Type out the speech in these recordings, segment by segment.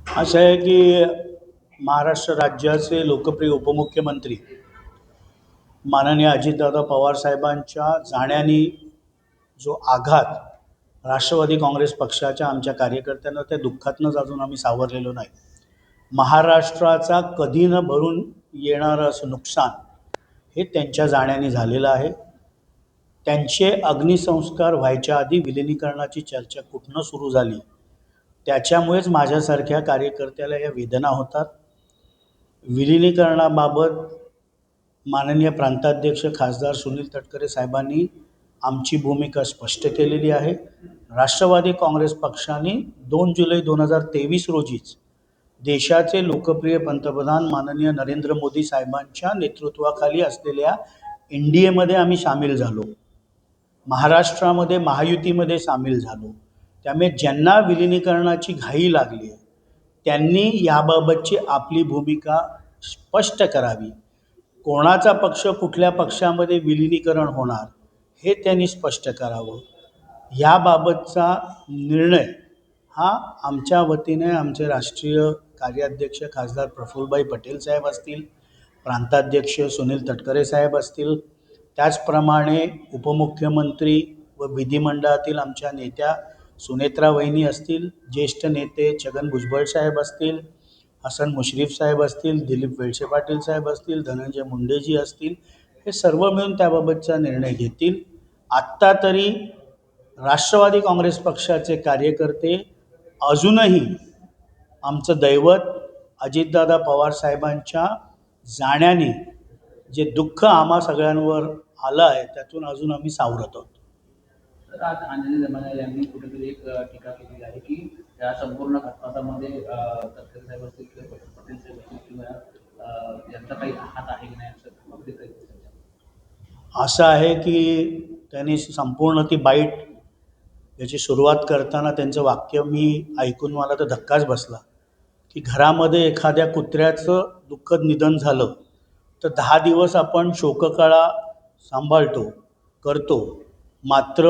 असं आहे की महाराष्ट्र राज्याचे लोकप्रिय उपमुख्यमंत्री माननीय अजितदादा पवार साहेबांच्या जाण्याने जो आघात राष्ट्रवादी काँग्रेस पक्षाच्या आमच्या कार्यकर्त्यांना, त्या दुःखातनंच अजून आम्ही सावरलेलो नाही. महाराष्ट्राचा कधी न भरून येणारं असं नुकसान हे त्यांच्या जाण्याने झालेलं आहे. त्यांचे अग्निसंस्कार व्हायच्या आधी विलिनीकरणाची चर्चा कुठनं सुरू झाली, त्याच्यामुळेच माझ्यासारख्या कार्यकर्त्याला या वेदना होतात. विलिनीकरणाबाबत माननीय प्रांताध्यक्ष खासदार सुनील तटकरे साहेबांनी आमची भूमिका स्पष्ट केलेली आहे. राष्ट्रवादी काँग्रेस पक्षाने 2 जुलै 2023 रोजीच देशाचे लोकप्रिय पंतप्रधान माननीय नरेंद्र मोदी साहेबांच्या नेतृत्वाखाली असलेल्या NDAमध्ये आम्ही सामील झालो. महाराष्ट्रामध्ये महायुतीमध्ये सामील झालो. त्यामुळे ज्यांना विलिनीकरणाची घाई लागली आहे त्यांनी याबाबतची आपली भूमिका स्पष्ट करावी. कोणाचा पक्ष कुठल्या पक्षामध्ये विलिनीकरण होणार हे त्यांनी स्पष्ट करावं. याबाबतचा निर्णय हा आमच्या वतीने आमचे राष्ट्रीय कार्याध्यक्ष खासदार प्रफुल्लभाई पटेल साहेब असतील, प्रांताध्यक्ष सुनील तटकरे साहेब असतील, त्याचप्रमाणे उपमुख्यमंत्री व विधिमंडळातील आमच्या नेत्या सुनेत्रा वहिनी असतील, ज्येष्ठ नेते छगन भुजबळ साहेब असतील, हसन मुश्रीफ साहेब असतील, दिलीप वळसे पाटील साहेब असतील, धनंजय मुंडेजी असतील, हे सर्व मिळून त्याबाबतचा निर्णय घेतील. आत्ता तरी राष्ट्रवादी काँग्रेस पक्षाचे कार्यकर्ते अजूनही आमचं दैवत अजितदादा पवार साहेबांच्या जाण्याने जे दुःख आम्हा सगळ्यांवर आलं आहे त्यातून अजून आम्ही सावरत आहोत. तर आज अंजली दमानिया यांनी कुठेतरी एक टीका केलेली आहे की या संपूर्ण घटनामध्ये तटकरे साहेब असतील किंवा पटेल साहेब असतील किंवा यांचा काही हात आहे की नाही असं आहे की त्यांनी संपूर्ण ती बाईट याची सुरुवात करताना त्यांचं वाक्य मी ऐकून मला तर धक्काच बसला की घरामध्ये एखाद्या कुत्र्याचं दुःखद निधन झालं तर 10 दिवस आपण शोककळा सांभाळतो करतो, मात्र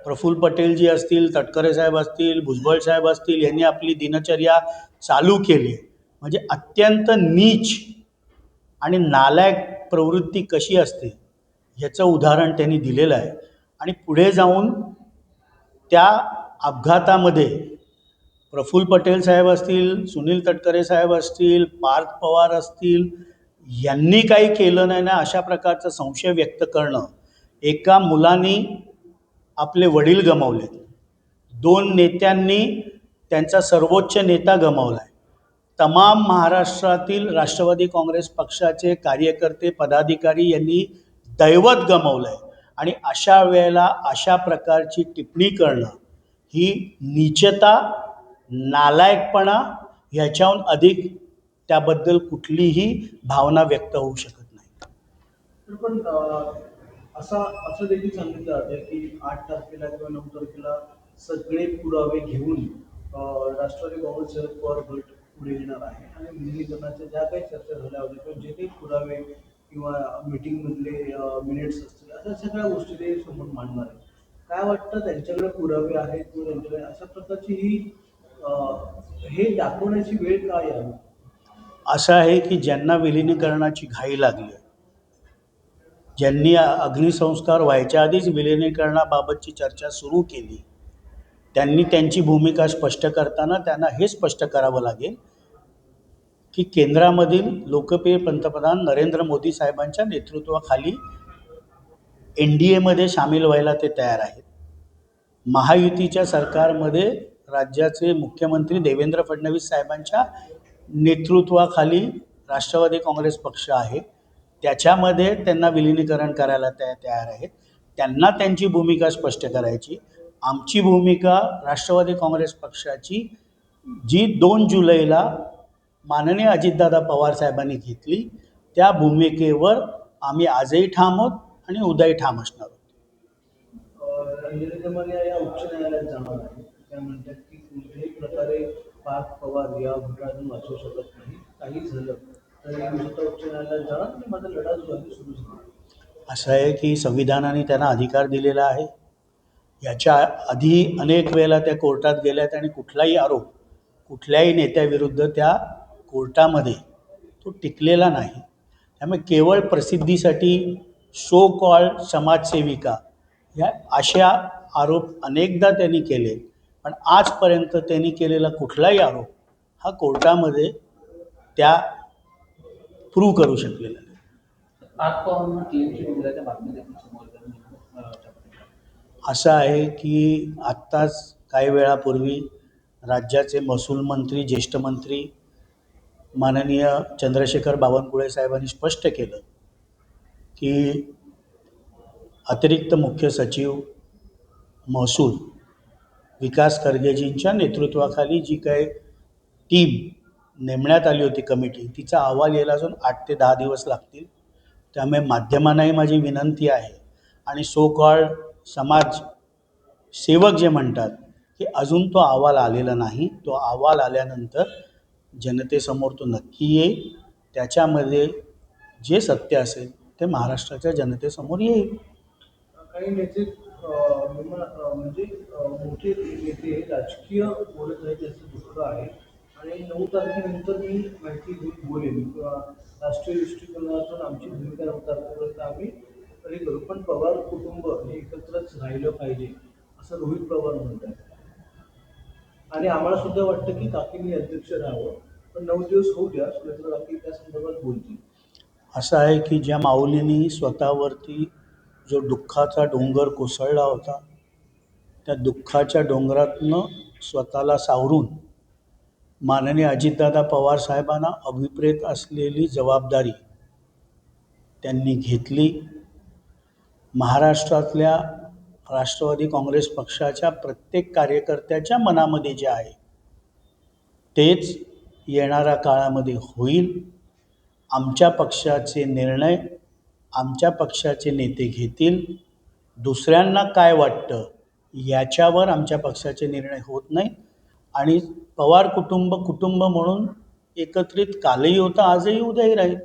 प्रफुल्ल पटेलजी असतील, तटकरे साहेब असतील, भुजबळ साहेब असतील यांनी आपली दिनचर्या चालू केली. म्हणजे अत्यंत नीच आणि नालायक प्रवृत्ती कशी असते ह्याचं उदाहरण त्यांनी दिलेलं आहे. आणि पुढे जाऊन त्या अपघातामध्ये प्रफुल्ल पटेल साहेब असतील, सुनील तटकरे साहेब असतील, पार्थ पवार असतील, यांनी काही केलं नाही ना अशा प्रकारचा संशय व्यक्त करणं. एका मुलांनी आपले वडील गमावले, 2 नेत्यांनी त्यांचा सर्वोच्च नेता गमावला आहे, तमाम महाराष्ट्रातील राष्ट्रवादी काँग्रेस पक्षाचे कार्यकर्ते पदाधिकारी यांनी दैवत गमावलं आहे. आणि अशा वेळेला अशा प्रकारची टिप्पणी करणं ही नीचता, नालायकपणा, ह्याच्याहून अधिक त्याबद्दल कुठलीही भावना व्यक्त होऊ शकत नाही. पण असं देखील सांगितलं जातं की 8 तारखेला किंवा 9 तारखेला सगळे पुरावे घेऊन राष्ट्रवादी काँग्रेस शरद पवार गट पुढे येणार आहे आणि विलिनीकरणाच्या ज्या काही चर्चा झाल्या होत्या किंवा जे काही पुरावे किंवा मीटिंगमधले मिनिट्स असतील अशा सगळ्या गोष्टी ते समोर मांडणार आहे. काय वाटतं, त्यांच्याकडे पुरावे आहेत किंवा त्यांच्याकडे अशा प्रकारची ही हे दाखवण्याची वेळ काय यावी? असं आहे की ज्यांना विलिनीकरणाची घाई लागली, ज्यांनी अग्निसंस्कार व्हायच्या आधीच विलिनीकरणाबाबतची चर्चा सुरू केली, त्यांनी त्यांची भूमिका स्पष्ट करताना त्यांना हे स्पष्ट करावं लागेल की केंद्रामधील लोकप्रिय पंतप्रधान नरेंद्र मोदी साहेबांच्या नेतृत्वाखाली NDAमध्ये सामील व्हायला ते तयार आहेत. महायुतीच्या सरकारमध्ये राज्याचे मुख्यमंत्री देवेंद्र फडणवीस साहेबांच्या नेतृत्वाखाली राष्ट्रवादी काँग्रेस पक्ष आहे, त्याच्यामध्ये त्यांना विलिनीकरण करायला तयार आहेत. त्यांना त्यांची भूमिका स्पष्ट करायची. आमची भूमिका राष्ट्रवादी काँग्रेस पक्षाची जी 2 जुलैला माननीय अजितदादा पवार साहेबांनी घेतली त्या भूमिकेवर आम्ही आजही ठाम आहोत आणि उद्याही ठाम असणार आहोत. अंजली दमानिया या उच्च न्यायालयात जाणार आहे. त्या म्हणतात की कुठल्याही प्रकारे पार्थ पवार या घटनातून वाचू शकत नाही, काही झालं तरी मी स्वतः उच्च न्यायालयात जाणार आणि माझा लढा जो आहे सुरू झाला. असं आहे की संविधानाने त्यांना अधिकार दिलेला आहे. याच्या आधी अनेक वेळेला त्या कोर्टात गेल्यात आणि कुठलाही आरोप कुठल्याही नेत्याविरुद्ध त्या कोर्टामध्ये तो टिकलेला नाही. त्यामुळे केवळ प्रसिद्धीसाठी सो कॉल्ड समाजसेविका ह्या अशा आरोप अनेकदा त्यांनी केले, पण आजपर्यंत त्यांनी केलेला कुठलाही आरोप हा कोर्टामध्ये त्या प्रूव्ह करू शकलेला नाही. पार्थ पवारांना क्लीन चिट दिल्याच्या बातमी देखील समोर येतात निवडणूक असं आहे की आत्ताच काही वेळापूर्वी राज्याचे महसूल मंत्री, ज्येष्ठ मंत्री माननीय चंद्रशेखर बावनकुळे साहेबांनी स्पष्ट केलं की अतिरिक्त मुख्य सचिव महसूल विकास खर्गेजींच्या नेतृत्वाखाली जी काही टीम नेमण्यात आली होती कमिटी, तिचा अहवाल यायला अजून 8 ते 10 दिवस लागतील. त्यामुळे माध्यमांनाही माझी विनंती आहे आणि सो कॉल्ड समाज सेवक जे म्हणतात की अजून तो अहवाल आलेला नाही. तो अहवाल आल्यानंतर जनतेसमोर तो नक्की येईल. त्याच्यामध्ये जे सत्य असेल ते महाराष्ट्राच्या जनतेसमोर येईल. काही नेते म्हणजे मोठे नेते राजकीय बोलत आहेत त्याचं दुःख आहे आणि 9 तारखेनंतर मी माहिती घेऊन बोलेन किंवा राष्ट्रीय दृष्टिकोनातून आमची भूमिका 9 तारखेपर्यंत आम्ही हे करू. पण पवार कुटुंब हे एकत्रच राहिलं पाहिजे असं रोहित पवार म्हणतात. आणि आम्हाला सुद्धा वाटतं की काकींनी अध्यक्ष राहावं, पण 9 दिवस होऊ द्या, सुनेत्र काकी त्या संदर्भात बोलतील. असं आहे की ज्या माऊलींनी स्वतःवरती जो दुःखाचा डोंगर कोसळला होता, त्या दुःखाच्या डोंगरातनं स्वतःला सावरून माननीय अजितदादा पवार साहेबांना अभिप्रेत असलेली जबाबदारी त्यांनी घेतली. महाराष्ट्रातल्या राष्ट्रवादी काँग्रेस पक्षाच्या प्रत्येक कार्यकर्त्याच्या मनामध्ये जे आहे तेच येणाऱ्या काळामध्ये होईल. आमच्या पक्षाचे निर्णय आमच्या पक्षाचे नेते घेतील. दुसऱ्यांना काय वाटतं याच्यावर आमच्या पक्षाचे निर्णय होत नाहीत. आणि पवार कुटुंब म्हणून एकत्रित कालही होतं, आजही उद्याही राहील.